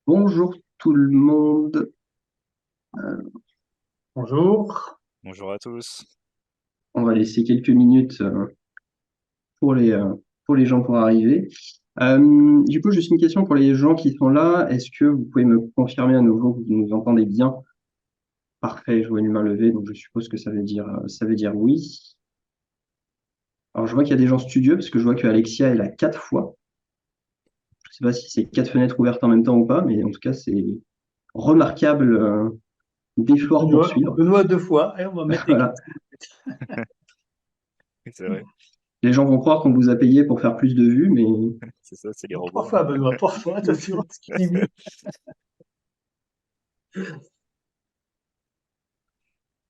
Bonjour tout le monde. Bonjour. Bonjour à tous. On va laisser quelques minutes pour les gens pour arriver. Du coup, juste une question pour les gens qui sont là. Est-ce que vous pouvez me confirmer à nouveau que vous nous entendez bien? Parfait, je vois une main levée, donc je suppose que ça veut dire oui. Alors, je vois qu'il y a des gens studieux parce que je vois que Alexia est là 4 fois. Je sais pas si c'est 4 fenêtres ouvertes en même temps ou pas, mais en tout cas, c'est remarquable d'effort pour Benoît, suivre. Benoît deux fois. Et on va mettre les Voilà. quatre. Oui, c'est vrai, Les gens vont croire qu'on vous a payé pour faire plus de vues, mais c'est ça, c'est les Non, trois robots. fois, Benoît, trois fois. Attention à ce qu'il dit oui.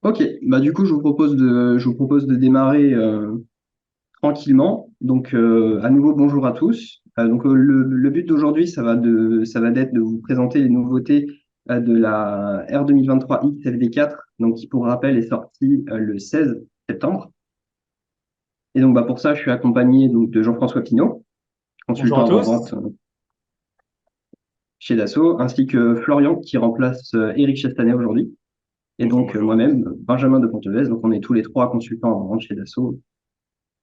ok. Bah du coup, je vous propose de démarrer tranquillement. Donc, à nouveau, bonjour à tous. Le but d'aujourd'hui, ça va d'être de vous présenter les nouveautés de la R 2023X FD4, donc qui, pour rappel, est sortie le 16 septembre. Et donc, bah, pour ça, je suis accompagné donc, de Jean-François Pinault, Bonjour à consultant avant-vente tous. chez Dassault, ainsi que Florian, qui remplace Eric Chastanet aujourd'hui. Et Bonjour, donc, bonjour. moi-même, Benjamin de Pontevès. Donc, on est tous les trois consultants avant-vente chez Dassault.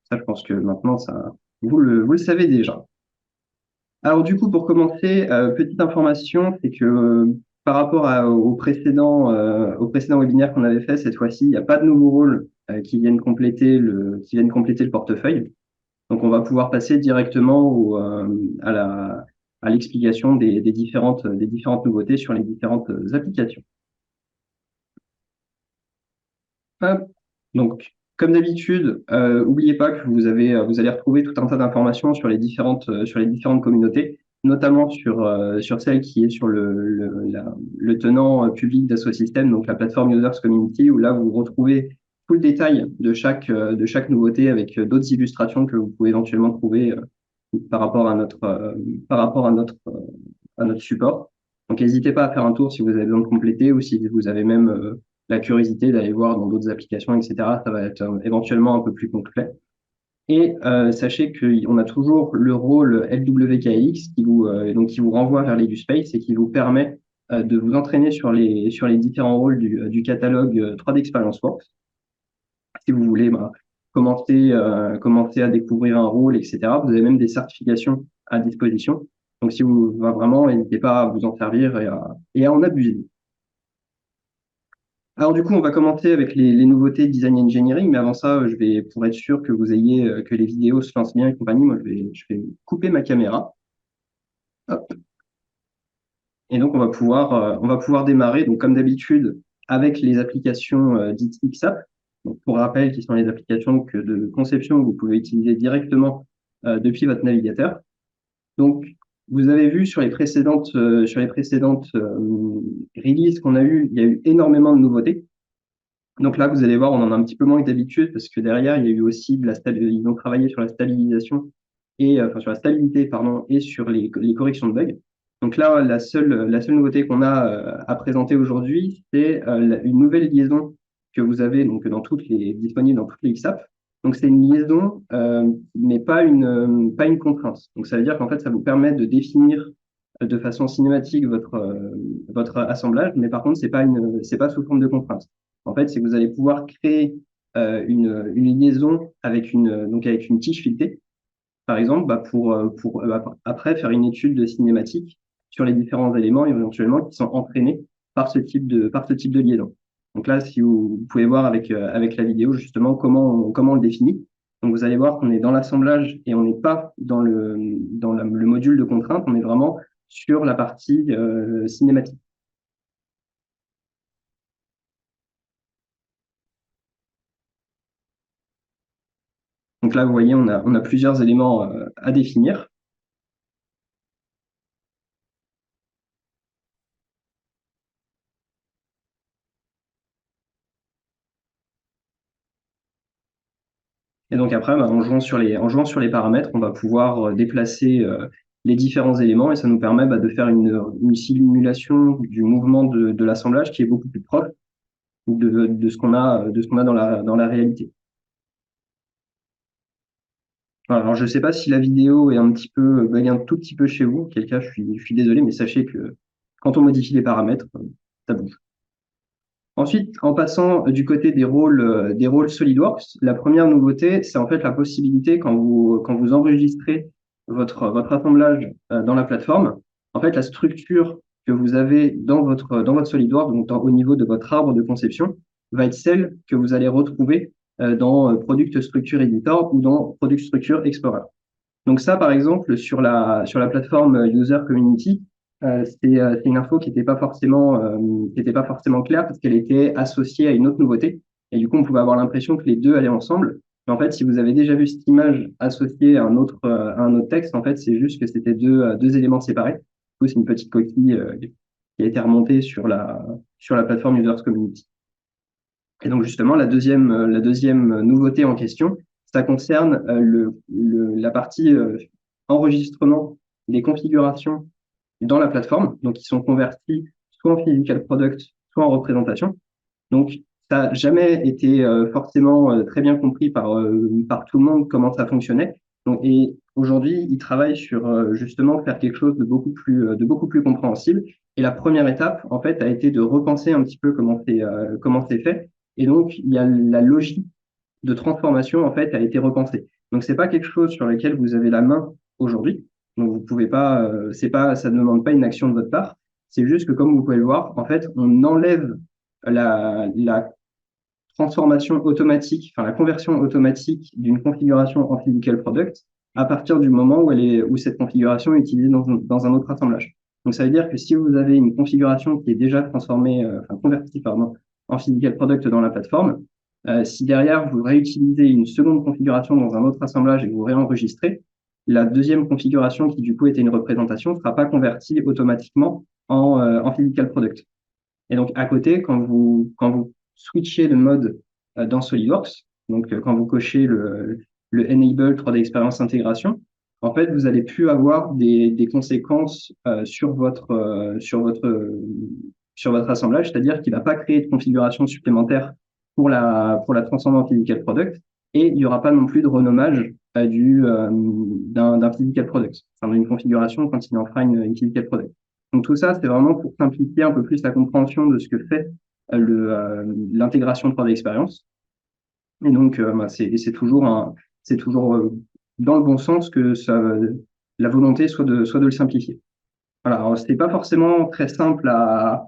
Ça, je pense que maintenant, vous le savez déjà. Alors du coup, pour commencer, petite information, c'est que par rapport au précédent webinaire qu'on avait fait, cette fois-ci, il n'y a pas de nouveaux rôles qui viennent compléter le portefeuille. Donc on va pouvoir passer directement à l'explication des différentes nouveautés sur les différentes applications. Hop. Donc, comme d'habitude, n'oubliez pas que vous allez retrouver tout un tas d'informations sur les différentes communautés, notamment sur celle qui est sur le tenant public d'AssoSystem, donc la plateforme Users Community, où là, vous retrouvez tout le détail de chaque nouveauté avec d'autres illustrations que vous pouvez éventuellement trouver par rapport à par rapport à notre support. Donc, n'hésitez pas à faire un tour si vous avez besoin de compléter ou si vous avez même la curiosité d'aller voir dans d'autres applications, etc. Ça va être éventuellement un peu plus complet. Et sachez qu'on a toujours le rôle LWKX qui vous renvoie vers l'EduSpace et qui vous permet de vous entraîner sur les différents rôles du catalogue 3D Experience Works. Si vous voulez bah, commencer à découvrir un rôle, etc. Vous avez même des certifications à disposition. Donc, si vous va vraiment, n'hésitez pas à vous en servir et à en abuser. Alors du coup, on va commencer avec les nouveautés design engineering, mais avant ça, pour être sûr que vous ayez, que les vidéos se lancent bien et compagnie, moi, je vais couper ma caméra. Hop. Et donc, on va pouvoir démarrer, donc comme d'habitude, avec les applications dites XApp. Donc, pour rappel, qui sont les applications de conception que vous pouvez utiliser directement depuis votre navigateur. Donc, vous avez vu sur les précédentes releases qu'on a eues, il y a eu énormément de nouveautés. Donc là, vous allez voir, on en a un petit peu moins que d'habitude parce que derrière, il y a eu aussi ils ont travaillé sur la stabilisation enfin sur la stabilité, pardon, et sur les corrections de bugs. Donc là, la seule nouveauté qu'on a à présenter aujourd'hui, c'est une nouvelle liaison que vous avez donc disponible dans toutes les XApp. Donc c'est une liaison, mais pas une contrainte. Donc ça veut dire qu'en fait, ça vous permet de définir de façon cinématique votre assemblage, mais par contre, c'est pas sous forme de contrainte. En fait, c'est que vous allez pouvoir créer une liaison donc avec une tige filetée, par exemple, bah, après faire une étude de cinématique sur les différents éléments éventuellement qui sont entraînés par ce type de liaison. Donc là, si vous pouvez voir avec la vidéo justement comment on le définit. Donc vous allez voir qu'on est dans l'assemblage et on n'est pas le module de contrainte, on est vraiment sur la partie cinématique. Donc là, vous voyez, on a plusieurs éléments à définir. Et donc après, bah, en jouant sur les paramètres, on va pouvoir déplacer les différents éléments et ça nous permet bah, de faire une simulation du mouvement de l'assemblage qui est beaucoup plus proche de ce qu'on a dans la réalité. Voilà, alors je ne sais pas si la vidéo est un petit peu bug un tout petit peu chez vous, auquel cas je suis désolé, mais sachez que quand on modifie les paramètres, ça bouge. Ensuite, en passant du côté des rôles SolidWorks, la première nouveauté, c'est en fait la possibilité quand vous enregistrez votre assemblage dans la plateforme, en fait, la structure que vous avez dans votre SolidWorks, donc au niveau de votre arbre de conception, va être celle que vous allez retrouver dans Product Structure Editor ou dans Product Structure Explorer. Donc ça, par exemple, sur la plateforme User Community, c'est une info qui était pas forcément claire parce qu'elle était associée à une autre nouveauté. Et du coup, on pouvait avoir l'impression que les deux allaient ensemble. Mais en fait, si vous avez déjà vu cette image associée à un autre texte, en fait, c'est juste que c'était deux éléments séparés. Du coup, c'est une petite coquille qui a été remontée sur la plateforme User Community. Et donc justement, la deuxième nouveauté en question, ça concerne la partie enregistrement des configurations dans la plateforme, donc qui sont converties soit en physical product, soit en représentation. Donc ça n'a jamais été forcément très bien compris par tout le monde comment ça fonctionnait. Donc, et aujourd'hui, ils travaillent sur justement faire quelque chose de beaucoup plus compréhensible. Et la première étape, en fait, a été de repenser un petit peu comment c'est fait. Et donc, il y a la logique de transformation, en fait, a été repensée. Donc, c'est pas quelque chose sur lequel vous avez la main aujourd'hui. Donc, vous pouvez pas, ça ne demande pas une action de votre part. C'est juste que, comme vous pouvez le voir, en fait, on enlève la transformation automatique, enfin la conversion automatique d'une configuration en physical product à partir du moment où cette configuration est utilisée dans un autre assemblage. Donc ça veut dire que si vous avez une configuration qui est déjà transformée, convertie pardon, en physical product dans la plateforme, si derrière vous réutilisez une seconde configuration dans un autre assemblage et que vous réenregistrez, la deuxième configuration qui du coup était une représentation ne sera pas convertie automatiquement en physical product. Et donc, à côté, quand vous switchez de mode dans SolidWorks, donc quand vous cochez le Enable 3D Experience Intégration, en fait, vous allez plus avoir des conséquences sur votre assemblage, c'est-à-dire qu'il va pas créer de configuration supplémentaire pour la transformer en physical product, et il n'y aura pas non plus de renommage d'un physical product, enfin d'une configuration quand il en fera une physical product. Donc tout ça, c'est vraiment pour simplifier un peu plus la compréhension de ce que fait l'intégration 3D Experience. Et donc, c'est toujours dans le bon sens que la volonté soit de le simplifier. Voilà. Alors, c'était pas forcément très simple à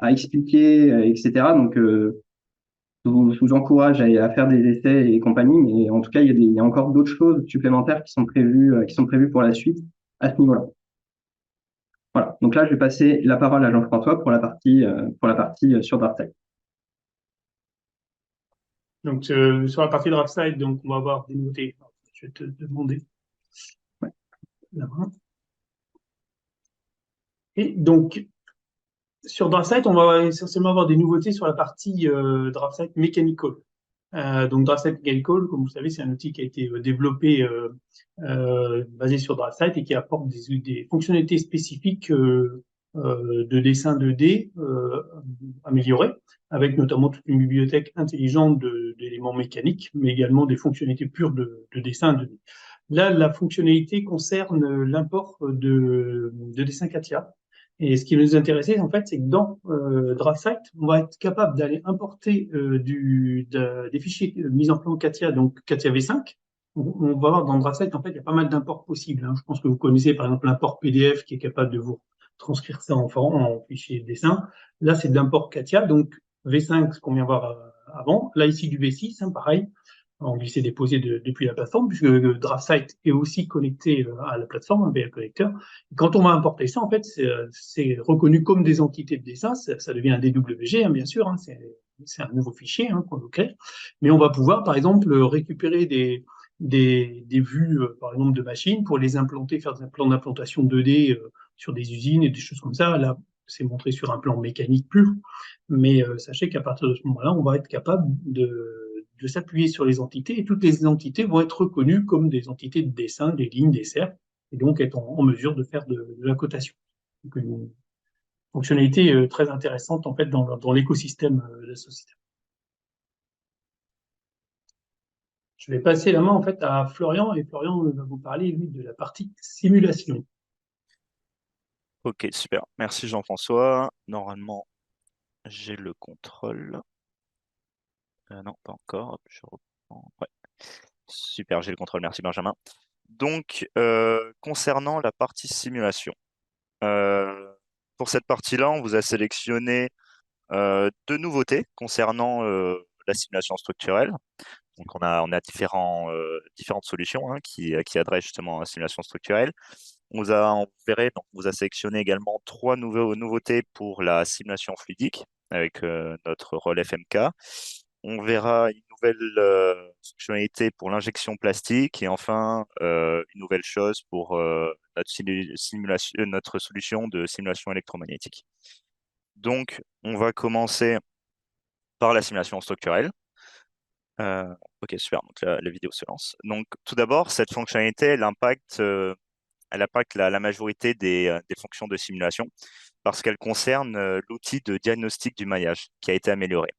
expliquer, etc. Donc, je vous encourage à faire des essais et compagnie, mais en tout cas, il y a encore d'autres choses supplémentaires qui sont prévues pour la suite à ce niveau-là. Voilà. Donc là, je vais passer la parole à Jean-François pour la partie sur DraftSide. Donc, sur la partie DraftSide, donc, on va avoir des nouveautés. Je vais te demander la main. Et donc, sur DraftSide, on va essentiellement avoir des nouveautés sur la partie DraftSide Mechanical. Donc, DraftSide Mechanical, comme vous savez, c'est un outil qui a été développé basé sur DraftSide et qui apporte des fonctionnalités spécifiques de dessin 2D améliorées, avec notamment toute une bibliothèque intelligente d'éléments mécaniques, mais également des fonctionnalités pures de dessin 2D. Là, la fonctionnalité concerne l'import de dessins CATIA. Et ce qui nous intéressait, en fait, c'est que dans DraftSite, on va être capable d'aller importer des fichiers mis en plan CATIA, donc CATIA V5. On va voir dans DraftSite, en fait, il y a pas mal d'imports possibles. Je pense que vous connaissez, par exemple, l'import PDF qui est capable de vous transcrire ça en fichier de dessin. Là, c'est de l'import CATIA, donc V5, ce qu'on vient voir avant. Là, ici, du V6, pareil. On lui s'est déposé depuis la plateforme, puisque DraftSite est aussi connecté à la plateforme, un BL Connector. Quand on va importer ça, en fait, c'est reconnu comme des entités de dessin, ça devient un DWG, bien sûr, c'est un nouveau fichier qu'on nous crée, mais on va pouvoir, par exemple, récupérer des vues, par exemple, de machines pour les implanter, faire des plans d'implantation 2D sur des usines et des choses comme ça. Là, c'est montré sur un plan mécanique pur, mais sachez qu'à partir de ce moment-là, on va être capable de s'appuyer sur les entités, et toutes les entités vont être reconnues comme des entités de dessin, des lignes, des cercles, et donc être en mesure de faire de la cotation. Donc une fonctionnalité très intéressante en fait dans l'écosystème de la société. Je vais passer la main en fait à Florian, et Florian va vous parler lui de la partie simulation. Ok, super. Merci Jean-François. Normalement, j'ai le contrôle. Non, pas encore. Hop, je reprends. Ouais. Super, j'ai le contrôle. Merci Benjamin. Donc, concernant la partie simulation, euh, pour cette partie-là, on vous a sélectionné deux nouveautés concernant la simulation structurelle. Donc, on a différentes solutions qui adressent justement à la simulation structurelle. On verrait, donc, on vous a sélectionné également trois nouveautés pour la simulation fluidique avec notre rôle FMK. On verra une nouvelle fonctionnalité pour l'injection plastique et enfin une nouvelle chose pour notre solution de simulation électromagnétique. Donc, on va commencer par la simulation structurelle. Ok, super. Donc, la vidéo se lance. Donc, tout d'abord, cette fonctionnalité, elle impacte la majorité des fonctions de simulation parce qu'elle concerne l'outil de diagnostic du maillage qui a été amélioré.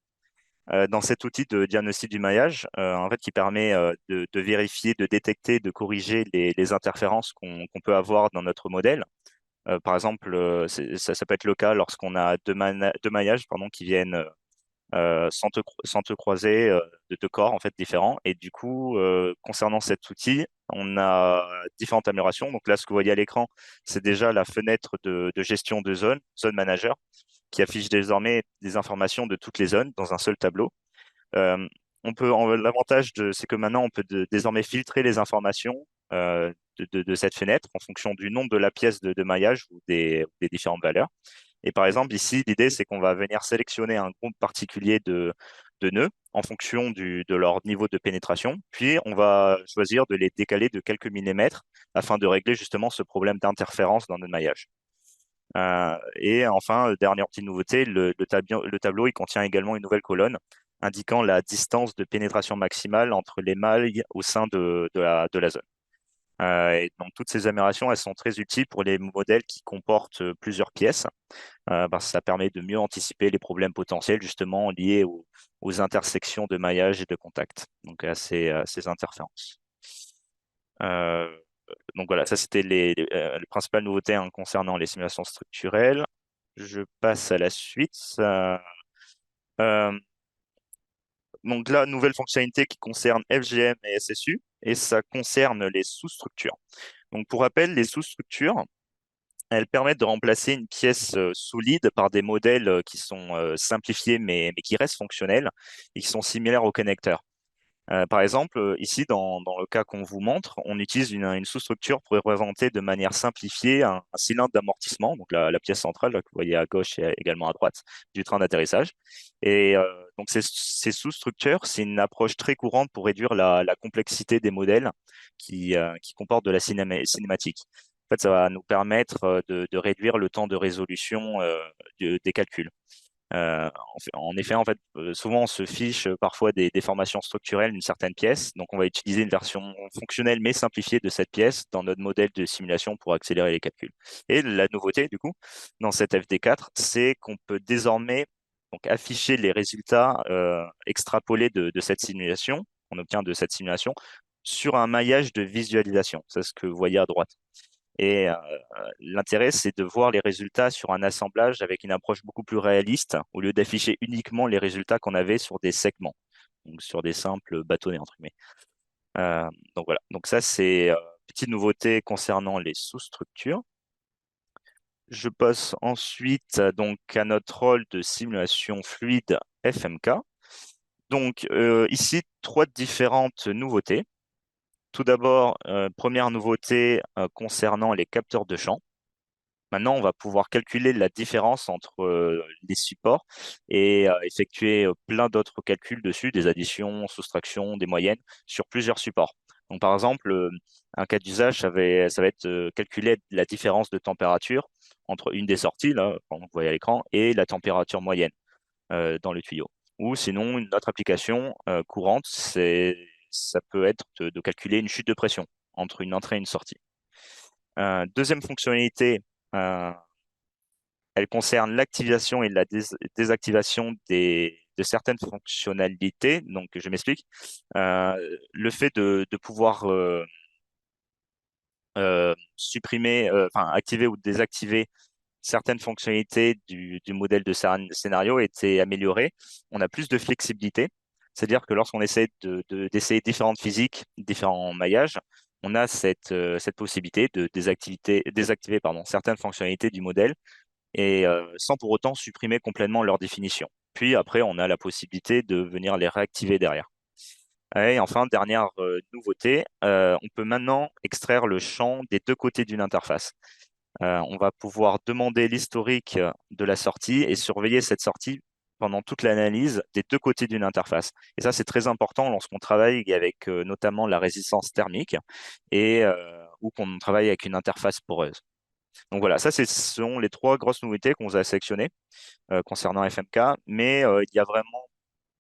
Dans cet outil de diagnostic du maillage, en fait, qui permet de vérifier, de détecter, de corriger les interférences qu'on peut avoir dans notre modèle. Par exemple, ça peut être le cas lorsqu'on a deux maillages pardon, qui viennent s'entrecroiser de deux corps en fait différents. Et du coup, concernant cet outil, on a différentes améliorations. Donc là, ce que vous voyez à l'écran, c'est déjà la fenêtre de gestion de zone manager, qui affiche désormais des informations de toutes les zones dans un seul tableau. Euh, L'avantage, c'est que maintenant, on peut désormais filtrer les informations de cette fenêtre en fonction du nombre de la pièce de maillage ou des différentes valeurs. Et par exemple, ici, l'idée, c'est qu'on va venir sélectionner un groupe particulier de nœuds en fonction de leur niveau de pénétration. Puis, on va choisir de les décaler de quelques millimètres afin de régler justement ce problème d'interférence dans notre maillage. Et enfin, dernière petite nouveauté, le tableau, il contient également une nouvelle colonne indiquant la distance de pénétration maximale entre les mailles au sein de la zone. Et donc, toutes ces améliorations, elles sont très utiles pour les modèles qui comportent plusieurs pièces, parce que ça permet de mieux anticiper les problèmes potentiels justement liés aux intersections de maillage et de contact, donc à ces interférences. Euh, donc voilà, ça c'était les principales nouveautés concernant les simulations structurelles. Je passe à la suite. Euh, donc là, nouvelle fonctionnalité qui concerne FGM et SSU, et ça concerne les sous-structures. Donc pour rappel, les sous-structures, elles permettent de remplacer une pièce solide par des modèles qui sont simplifiés mais qui restent fonctionnels et qui sont similaires aux connecteurs. Par exemple, ici, dans le cas qu'on vous montre, on utilise une sous-structure pour représenter de manière simplifiée un cylindre d'amortissement, donc la pièce centrale là, que vous voyez à gauche et également à droite du train d'atterrissage. Et donc ces sous-structures, c'est une approche très courante pour réduire la complexité des modèles qui comportent de la cinématique. En fait, ça va nous permettre de réduire le temps de résolution des calculs. En effet, en fait, souvent on se fiche parfois des déformations structurelles d'une certaine pièce. Donc, on va utiliser une version fonctionnelle mais simplifiée de cette pièce dans notre modèle de simulation pour accélérer les calculs. Et la nouveauté, du coup, dans cette FD4, c'est qu'on peut désormais donc, afficher les résultats extrapolés de cette simulation, qu'on obtient de cette simulation, sur un maillage de visualisation. C'est ce que vous voyez à droite. Et l'intérêt, c'est de voir les résultats sur un assemblage avec une approche beaucoup plus réaliste, au lieu d'afficher uniquement les résultats qu'on avait sur des segments, donc sur des simples bâtonnets, entre guillemets. Donc voilà, donc ça, c'est petite nouveauté concernant les sous-structures. Je passe ensuite donc à notre rôle de simulation fluide FMK. Donc ici, trois différentes nouveautés. Tout d'abord, première nouveauté concernant les capteurs de champ. Maintenant, on va pouvoir calculer la différence entre les supports et effectuer plein d'autres calculs dessus, des additions, soustractions, des moyennes, sur plusieurs supports. Donc, par exemple, un cas d'usage, ça va être calculer la différence de température entre une des sorties, là, comme vous voyez à l'écran, et la température moyenne dans le tuyau. Ou sinon, une autre application courante, ça peut être de calculer une chute de pression entre une entrée et une sortie. Deuxième fonctionnalité, euh, elle concerne l'activation et la désactivation de certaines fonctionnalités. Donc, je m'explique. Le fait de pouvoir supprimer, enfin, activer ou désactiver certaines fonctionnalités du modèle de scénario étaient améliorées. On a plus de flexibilité. C'est-à-dire que lorsqu'on essaie d'essayer différentes physiques, différents maillages, on a cette possibilité de désactiver certaines fonctionnalités du modèle et sans pour autant supprimer complètement leur définition. Puis après, on a la possibilité de venir les réactiver derrière. Et enfin, dernière nouveauté, on peut maintenant extraire le champ des deux côtés d'une interface. On va pouvoir demander l'historique de la sortie et surveiller cette sortie pendant toute l'analyse des deux côtés d'une interface. Et ça, c'est très important lorsqu'on travaille avec notamment la résistance thermique et ou qu'on travaille avec une interface poreuse. Donc voilà, ce sont les trois grosses nouveautés qu'on vous a sélectionnées concernant FMK, mais il y a vraiment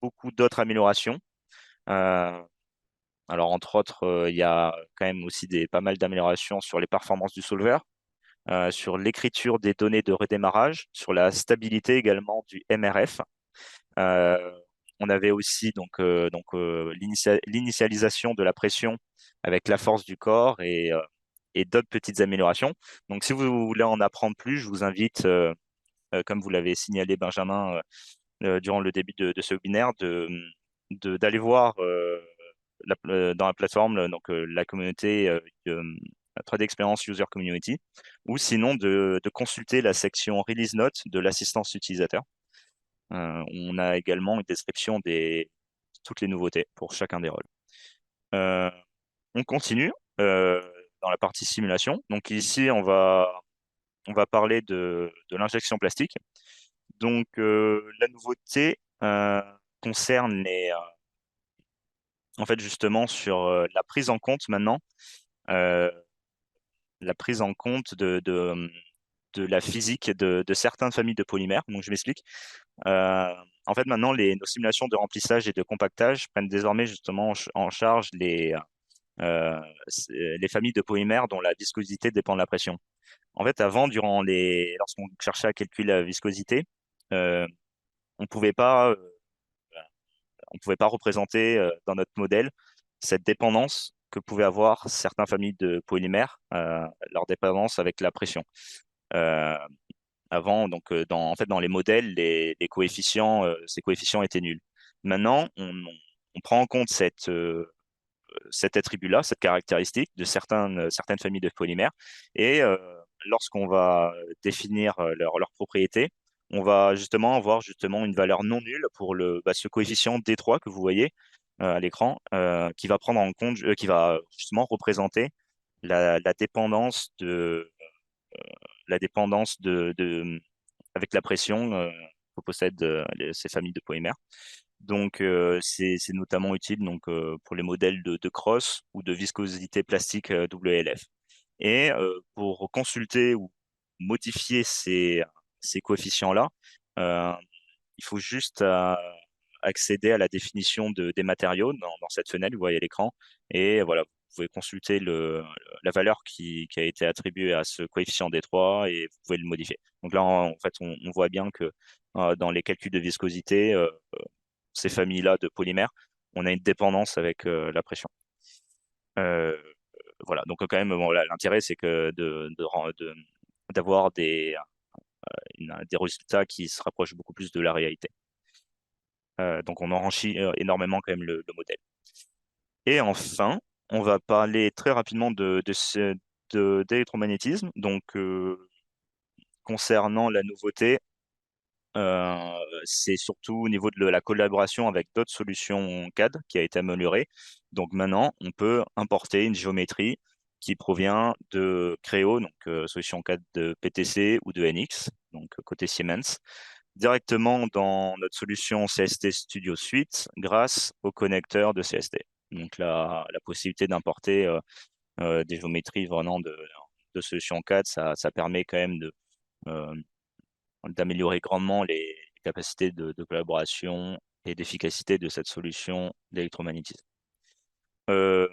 beaucoup d'autres améliorations. Euh, alors, entre autres, il y a quand même aussi pas mal d'améliorations sur les performances du solver, sur l'écriture des données de redémarrage, sur la stabilité également du MRF. Euh, on avait aussi l'initialisation de la pression avec la force du corps et d'autres petites améliorations. Donc, si vous voulez en apprendre plus, je vous invite, comme vous l'avez signalé, Benjamin, durant le début de ce webinaire, d'aller voir dans la plateforme la communauté 3D Experience User Community, ou sinon de consulter la section Release Notes de l'assistance utilisateur. On a également une description de toutes les nouveautés pour chacun des rôles. On continue dans la partie simulation. Donc ici, on va parler de l'injection plastique. Donc la nouveauté concerne en fait justement sur la prise en compte maintenant, euh, la prise en compte de la physique de certaines familles de polymères. Donc je m'explique. Euh, En fait, maintenant, nos simulations de remplissage et de compactage prennent désormais justement en charge euh, les familles de polymères dont la viscosité dépend de la pression. En fait, avant, lorsqu'on cherchait à calculer la viscosité, euh, on pouvait pas, euh, on pouvait pas représenter dans notre modèle cette dépendance que pouvaient avoir certaines familles de polymères, leur dépendance avec la pression. Euh, Avant, donc, en fait, dans les modèles, les coefficients, ces coefficients étaient nuls. Maintenant, on prend en compte cet attribut-là, cette caractéristique de certaines familles de polymères. Et lorsqu'on va définir leurs propriétés, on va justement avoir justement une valeur non nulle pour ce coefficient D3 que vous voyez à l'écran, qui va prendre en compte, qui va justement représenter la dépendance avec la pression que possèdent ces familles de polymères. Donc, c'est notamment utile pour les modèles de cross ou de viscosité plastique WLF. Et pour consulter ou modifier ces coefficients-là, euh, il faut juste accéder à la définition des matériaux dans cette fenêtre, vous voyez l'écran. Et voilà, vous pouvez consulter la valeur qui a été attribuée à ce coefficient D3 et vous pouvez le modifier. Donc là, en fait, on voit bien que dans les calculs de viscosité, ces familles-là de polymères, on a une dépendance avec la pression. Euh, voilà, donc quand même, bon, l'intérêt, c'est que d'avoir des résultats qui se rapprochent beaucoup plus de la réalité. Donc on enrichit énormément quand même le modèle. Et enfin, on va parler très rapidement d'électromagnétisme. Donc concernant la nouveauté, c'est surtout au niveau de la collaboration avec d'autres solutions CAD qui a été améliorée. Donc maintenant, on peut importer une géométrie qui provient de Creo, donc solution CAD de PTC ou de NX, donc côté Siemens, directement dans notre solution CST Studio Suite grâce au connecteur de CST. Donc la possibilité d'importer des géométries venant de solutions CAD, ça permet quand même euh, d'améliorer grandement les capacités de collaboration et d'efficacité de cette solution d'électromagnétisme. Euh,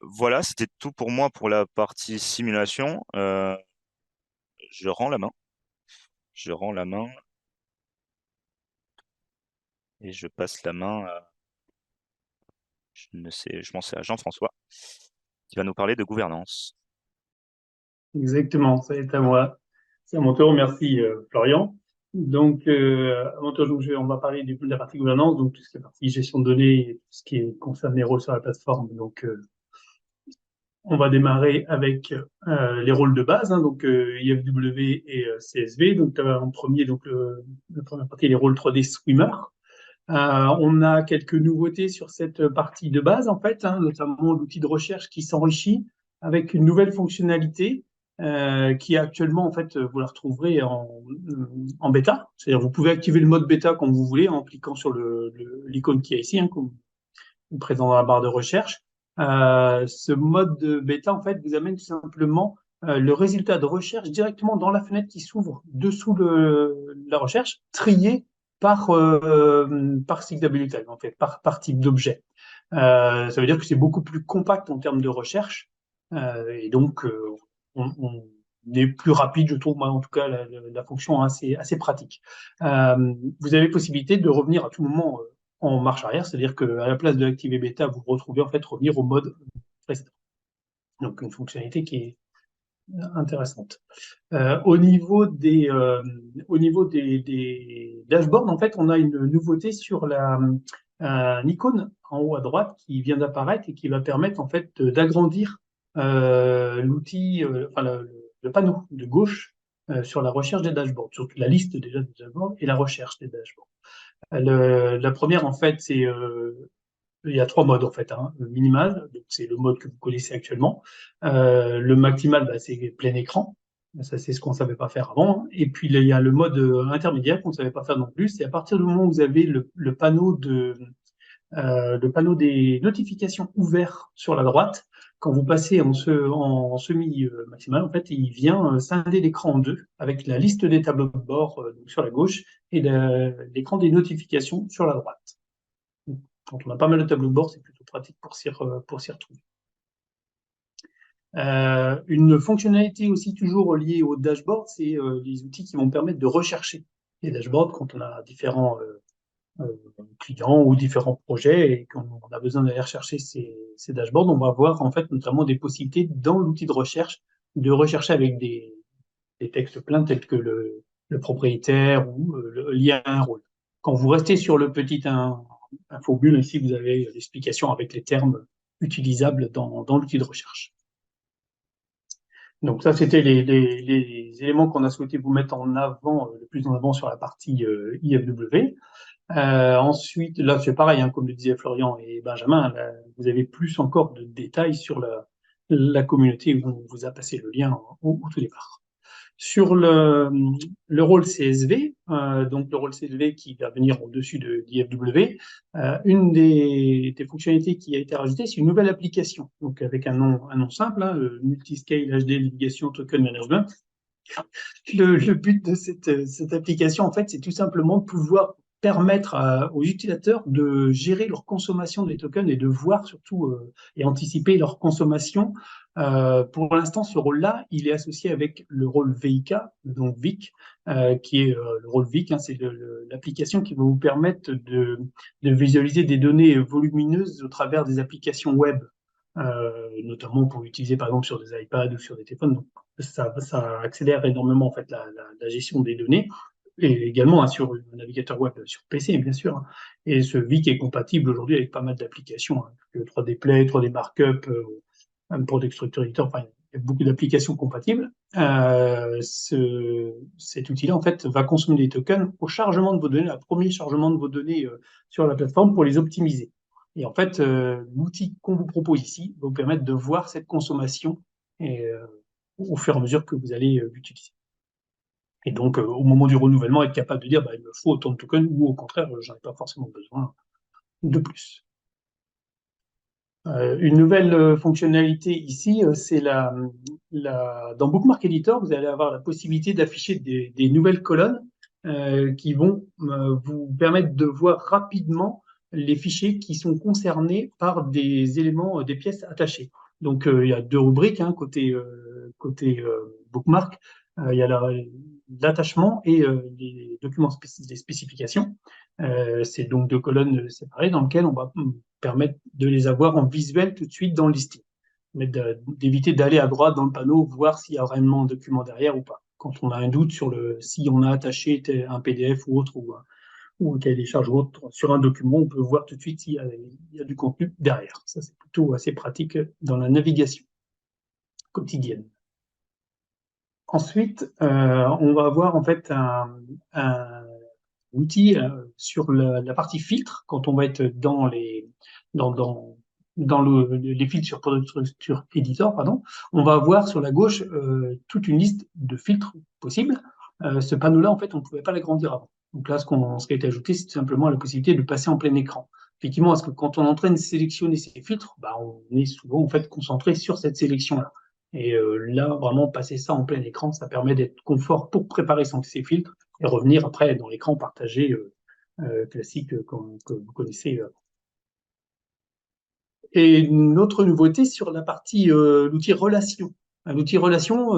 voilà, c'était tout pour moi pour la partie simulation. Je rends la main. Je rends la main et je passe la main à, je pense à Jean-François qui va nous parler de gouvernance. Exactement, ça va être à moi. C'est à mon tour, merci Florian. Donc, à mon tour, on va parler de la partie gouvernance, donc tout ce qui est partie gestion de données, et tout ce qui concerne les rôles sur la plateforme. Donc, on va démarrer avec les rôles de base, hein, donc IFW et CSV. Donc, en premier, donc la première partie, les rôles 3D Swimmer. On a quelques nouveautés sur cette partie de base, en fait, hein, notamment l'outil de recherche qui s'enrichit avec une nouvelle fonctionnalité qui actuellement, en fait, vous la retrouverez en bêta. C'est-à-dire, vous pouvez activer le mode bêta quand vous voulez en cliquant sur l'icône qui est ici, hein, comme présent dans la barre de recherche. Ce mode de bêta, en fait, vous amène tout simplement le résultat de recherche directement dans la fenêtre qui s'ouvre dessous la recherche, trié par cycle d'habilitation, en fait, par type d'objet. Ça veut dire que c'est beaucoup plus compact en termes de recherche, et donc on est plus rapide, je trouve, moi, en tout cas, la fonction assez pratique. Vous avez possibilité de revenir à tout moment en marche arrière, c'est-à-dire qu'à la place de activer bêta, vous retrouvez en fait revenir au mode précédent. Donc une fonctionnalité qui est intéressante. Au niveau des dashboards, en fait, on a une nouveauté sur une icône en haut à droite qui vient d'apparaître et qui va permettre en fait d'agrandir l'outil, enfin le panneau de gauche sur la recherche des dashboards, sur la liste déjà des dashboards et la recherche des dashboards. La première, en fait, il y a 3 modes, en fait. Hein. Le minimal, c'est le mode que vous connaissez actuellement. Le maximal, bah, c'est plein écran. Ça, c'est ce qu'on ne savait pas faire avant. Et puis, il y a le mode intermédiaire qu'on ne savait pas faire non plus. C'est à partir du moment où vous avez le panneau des notifications ouvert sur la droite. Quand vous passez en semi-maximal, en fait, il vient scinder l'écran en deux avec la liste des tableaux de bord sur la gauche et l'écran des notifications sur la droite. Quand on a pas mal de tableaux de bord, c'est plutôt pratique pour s'y retrouver. Une fonctionnalité aussi toujours liée au dashboard, c'est les outils qui vont permettre de rechercher les dashboards quand on a différents clients ou différents projets et qu'on a besoin d'aller rechercher ces dashboards. On va avoir en fait notamment des possibilités dans l'outil de recherche de rechercher avec des textes pleins tels que le propriétaire ou lié à un rôle. Quand vous restez sur le petit infobulle, ici vous avez l'explication avec les termes utilisables dans l'outil de recherche. Donc ça, c'était les éléments qu'on a souhaité vous mettre en avant, le plus en avant sur la partie IFW. Ensuite, là, c'est pareil, hein, comme le disaient Florian et Benjamin, là, vous avez plus encore de détails sur la communauté où on vous a passé le lien au tout départ. Sur le rôle CSV, donc le rôle CSV qui va venir au-dessus d'IFW, une des fonctionnalités qui a été rajoutée, c'est une nouvelle application, donc avec un nom simple, hein, le Multiscale HD Navigation Token Management. Le but de cette application, en fait, c'est tout simplement de pouvoir permettre aux utilisateurs de gérer leur consommation des tokens et de voir surtout et anticiper leur consommation. Pour l'instant, ce rôle-là, il est associé avec le rôle VIK, donc VIC, qui est le rôle VIC, hein, c'est l'application qui va vous permettre de visualiser des données volumineuses au travers des applications web, notamment pour utiliser par exemple sur des iPads ou sur des téléphones. Donc, ça accélère énormément en fait la gestion des données et également hein, sur un navigateur web sur PC bien sûr. Hein. Et ce VIC est compatible aujourd'hui avec pas mal d'applications, hein, 3D Play, 3D Markup, même pour des structures éditeurs. Enfin, il y a beaucoup d'applications compatibles. Cet outil-là en fait va consommer des tokens au chargement de vos données, le premier chargement de vos données sur la plateforme pour les optimiser. Et en fait, l'outil qu'on vous propose ici va vous permettre de voir cette consommation et, au fur et à mesure que vous allez l'utiliser. Et donc, au moment du renouvellement, être capable de dire, bah, il me faut autant de tokens ou au contraire, j'en ai pas forcément besoin de plus. Une nouvelle fonctionnalité ici, c'est dans Bookmark Editor, vous allez avoir la possibilité d'afficher des nouvelles colonnes qui vont vous permettre de voir rapidement les fichiers qui sont concernés par des éléments, des pièces attachées. Donc, il y a 2 rubriques, hein, côté Bookmark. Il y a l'attachement et les documents, les spécifications. C'est donc 2 colonnes séparées dans lesquelles on va permettre de les avoir en visuel tout de suite dans le listing. Mais d'éviter d'aller à droite dans le panneau, voir s'il y a vraiment un document derrière ou pas. quand on a un doute sur si on a attaché un PDF ou autre, ou un cahier des charges ou autre sur un document, on peut voir tout de suite s'il y a du contenu derrière. Ça, c'est plutôt assez pratique dans la navigation quotidienne. Ensuite, on va avoir en fait un outil sur la partie filtre quand on va être dans les filtres sur ProductStructure Editor, pardon. On va avoir sur la gauche toute une liste de filtres possibles. Ce panneau-là, en fait, on ne pouvait pas l'agrandir avant. Donc là, ce qui a été ajouté, c'est tout simplement la possibilité de passer en plein écran. Effectivement, parce que quand on est en train de sélectionner ces filtres, bah, on est souvent en fait concentré sur cette sélection-là. Et là, vraiment, passer ça en plein écran, ça permet d'être confort pour préparer ses filtres et revenir après dans l'écran partagé classique que vous connaissez. Et une autre nouveauté sur la partie l'outil relation. L'outil relation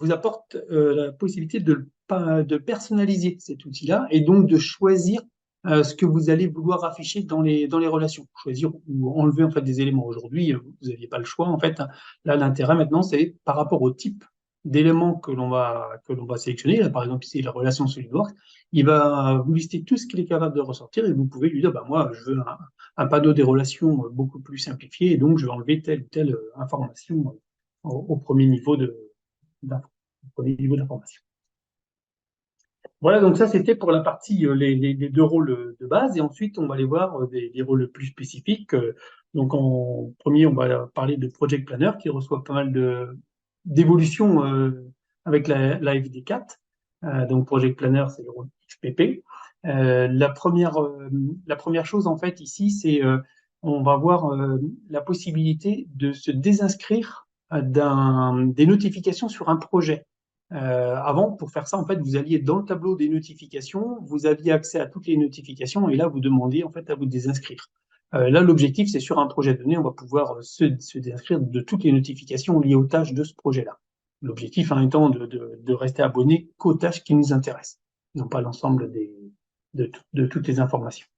vous apporte la possibilité de personnaliser cet outil-là et donc de choisir ce que vous allez vouloir afficher dans les relations. Choisir ou enlever en fait des éléments. Aujourd'hui, vous n'aviez pas le choix. En fait, là, l'intérêt maintenant, c'est par rapport au type d'éléments que l'on va sélectionner. Là, par exemple, ici, la relation SolidWorks, il va vous lister tout ce qu'il est capable de ressortir et vous pouvez lui dire, bah, moi, je veux un panneau des relations beaucoup plus simplifié et donc je vais enlever telle ou telle information au premier niveau d'information. Voilà, donc ça c'était pour la partie les deux rôles de base et ensuite on va aller voir des rôles plus spécifiques. Donc en premier on va parler de Project Planner qui reçoit pas mal d'évolutions avec la FD4. Donc Project Planner c'est le rôle XPP. La première chose en fait ici c'est on va avoir la possibilité de se désinscrire des notifications sur un projet. Avant, pour faire ça, en fait, vous alliez dans le tableau des notifications, vous aviez accès à toutes les notifications et là, vous demandiez en fait à vous désinscrire. Là, l'objectif, c'est sur un projet donné, on va pouvoir se désinscrire de toutes les notifications liées aux tâches de ce projet-là. L'objectif hein, étant de rester abonné qu'aux tâches qui nous intéressent, non pas l'ensemble de toutes les informations.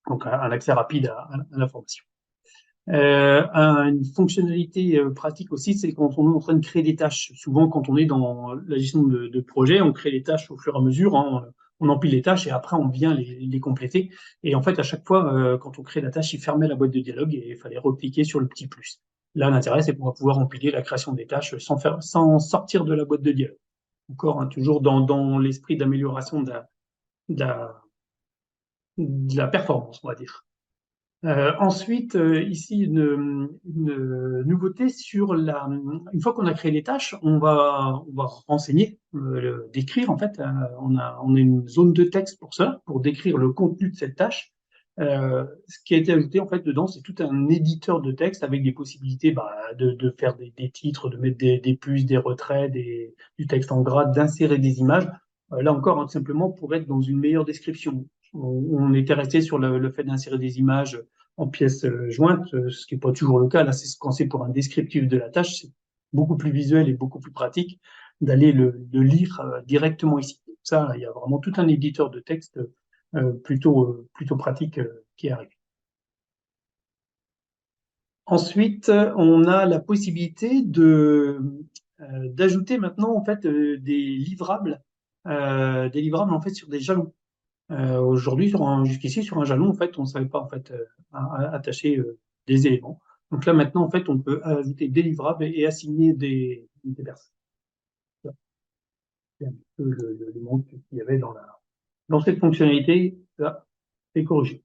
Donc, un accès rapide à l'information. Une fonctionnalité pratique aussi, c'est quand on est en train de créer des tâches. Souvent, quand on est dans la gestion de projet, on crée les tâches au fur et à mesure. Hein, on empile les tâches et après, on vient les compléter. Et en fait, à chaque fois, quand on crée la tâche, il fermait la boîte de dialogue et il fallait recliquer sur le petit plus. Là, l'intérêt, c'est qu'on va pouvoir empiler la création des tâches sans sortir de la boîte de dialogue. Encore, hein, toujours dans l'esprit d'amélioration de la performance, on va dire. Ensuite, ici, une nouveauté sur une fois qu'on a créé les tâches, on va renseigner, décrire en fait. On a une zone de texte pour ça, pour décrire le contenu de cette tâche. Ce qui a été ajouté en fait dedans, c'est tout un éditeur de texte avec des possibilités de faire des titres, de mettre des plus, des retraits, du texte en gras, d'insérer des images. Là encore, hein, tout simplement pour être dans une meilleure description. On était resté sur le fait d'insérer des images en pièces jointes, ce qui n'est pas toujours le cas. Là, quand c'est pour un descriptif de la tâche, c'est beaucoup plus visuel et beaucoup plus pratique d'aller le lire directement ici. Ça, il y a vraiment tout un éditeur de texte plutôt pratique qui arrive. Ensuite, on a la possibilité d'ajouter maintenant en fait des livrables en fait sur des jalons. Aujourd'hui, jusqu'ici, sur un jalon, en fait, on ne savait pas en fait attacher des éléments. Donc là, maintenant, en fait, on peut ajouter des livrables et assigner des personnes. C'est un peu le manque qu'il y avait dans cette fonctionnalité. Ça, c'est corrigé.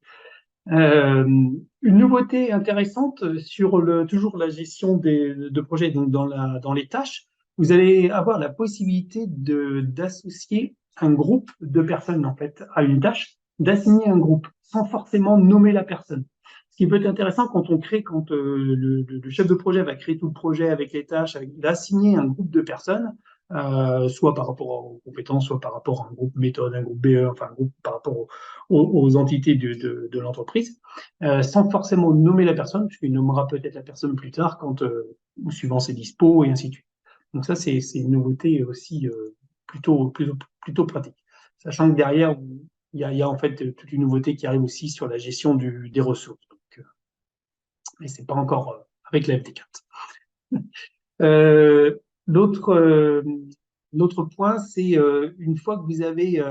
Une nouveauté intéressante sur toujours la gestion de projets, donc dans les tâches, vous allez avoir la possibilité d'associer un groupe de personnes en fait à une tâche, d'assigner un groupe sans forcément nommer la personne. Ce qui peut être intéressant quand le chef de projet va créer tout le projet avec les tâches, d'assigner un groupe de personnes, soit par rapport aux compétences, soit par rapport à un groupe méthode, un groupe BE, enfin un groupe par rapport aux entités de l'entreprise, sans forcément nommer la personne, puisqu'il nommera peut-être la personne plus tard, suivant ses dispos et ainsi de suite. Donc ça, c'est une nouveauté aussi plutôt pratique. Sachant que derrière, il y a en fait toute une nouveauté qui arrive aussi sur la gestion des ressources. Donc, mais c'est pas encore avec la FD4. L'autre l'autre point, c'est une fois que vous avez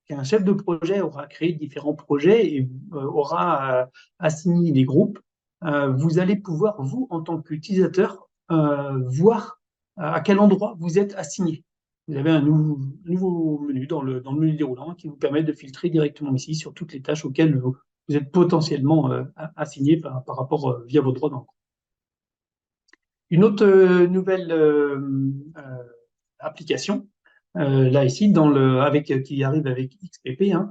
qu'un chef de projet aura créé différents projets et aura assigné des groupes, vous allez pouvoir, vous, en tant qu'utilisateur, voir à quel endroit vous êtes assigné. Vous avez un nouveau menu dans le menu déroulant qui vous permet de filtrer directement ici sur toutes les tâches auxquelles vous êtes potentiellement assigné par rapport via vos droits d'entrée. Une autre nouvelle application, là ici, qui arrive avec XPP, hein,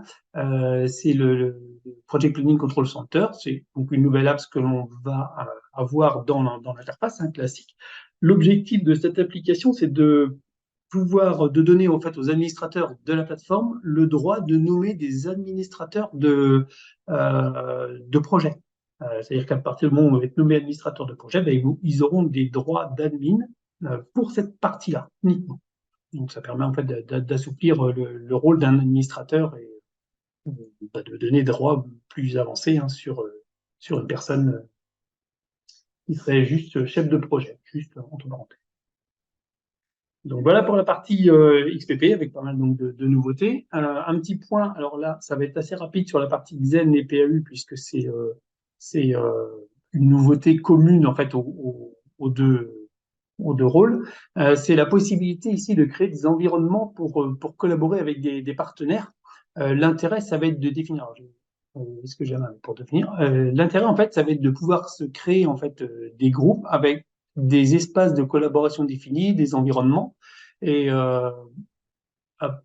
c'est le Project Planning Control Center. C'est donc une nouvelle app que l'on va avoir dans l'interface classique. L'objectif de cette application, c'est de donner en fait aux administrateurs de la plateforme le droit de nommer des administrateurs de projets. C'est-à-dire qu'à partir du moment où on va être nommé administrateur de projet, ben, ils auront des droits d'admin pour cette partie-là uniquement. Donc ça permet en fait d'assouplir le rôle d'un administrateur et de donner des droits plus avancés sur une personne qui serait juste chef de projet, juste entre parenthèses. Donc voilà pour la partie XPP avec pas mal donc, de nouveautés. Un petit point, alors là, ça va être assez rapide sur la partie Xen et PAU puisque c'est une nouveauté commune en fait aux deux rôles. C'est la possibilité ici de créer des environnements pour collaborer avec des partenaires. L'intérêt, ça va être de définir. Est-ce que j'ai un pour définir l'intérêt, en fait, ça va être de pouvoir se créer en fait des groupes avec des espaces de collaboration définis, des environnements, et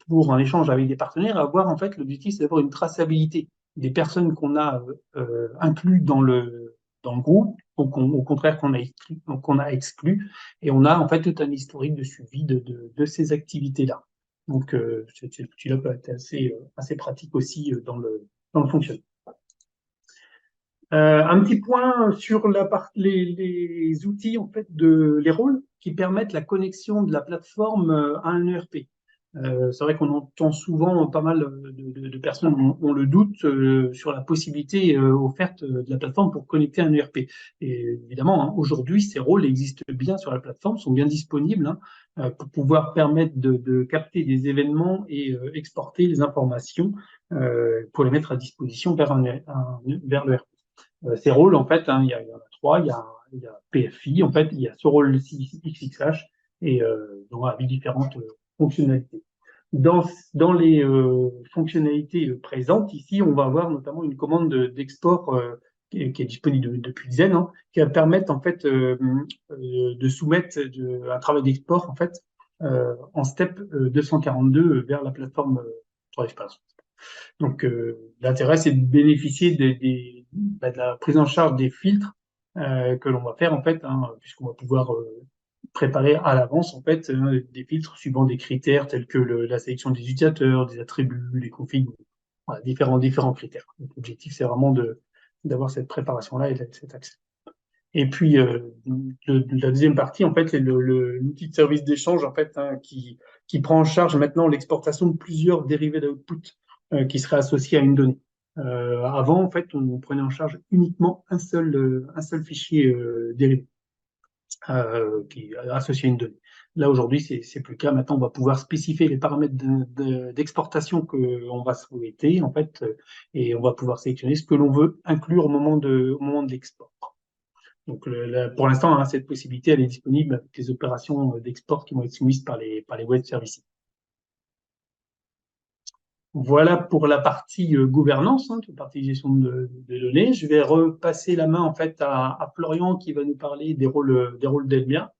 pour un échange avec des partenaires, avoir en fait l'objectif, c'est d'avoir une traçabilité des personnes qu'on a inclus dans le groupe, ou au contraire qu'on a exclu, et on a en fait tout un historique de suivi de ces activités-là. Donc, cet outil-là peut être assez pratique aussi dans le fonctionnement. Un petit point sur les outils, en fait, les rôles qui permettent la connexion de la plateforme à un ERP. C'est vrai qu'on entend souvent pas mal de personnes ont le doute sur la possibilité offerte de la plateforme pour connecter un ERP. Et évidemment, hein, aujourd'hui, ces rôles existent bien sur la plateforme, sont bien disponibles hein, pour pouvoir permettre de capter des événements et exporter les informations pour les mettre à disposition vers l'ERP. Ces rôles, en fait, hein, il y en a trois. Il y a PFI, en fait, il y a ce rôle XXH et avec différentes fonctionnalités. Dans les fonctionnalités présentes, ici, on va avoir notamment une commande d'export qui est disponible depuis Xen, hein, qui va permettre en fait de soumettre un travail d'export en fait en step 242 vers la plateforme 3 Donc, l'intérêt, c'est de bénéficier de la prise en charge des filtres que l'on va faire, en fait, hein, puisqu'on va pouvoir préparer à l'avance, en fait, des filtres suivant des critères tels que la sélection des utilisateurs, des attributs, les configs, voilà, différents critères. Donc, l'objectif, c'est vraiment d'avoir cette préparation-là et cet accès. Et puis, la deuxième partie, en fait, c'est l'outil de service d'échange, en fait, hein, qui prend en charge maintenant l'exportation de plusieurs dérivés d'output qui seraient associés à une donnée. Avant, en fait, on prenait en charge uniquement un seul fichier dérivé qui est associé à une donnée. Là, aujourd'hui, c'est plus le cas. Maintenant, on va pouvoir spécifier les paramètres d'exportation que on va souhaiter, en fait, et on va pouvoir sélectionner ce que l'on veut inclure au moment de l'export. Donc, pour l'instant, hein, cette possibilité, elle est disponible avec les opérations d'export qui vont être soumises par les web services. Voilà pour la partie gouvernance, hein, la partie gestion de données. Je vais repasser la main en fait à Florian qui va nous parler des rôles d'Elmia.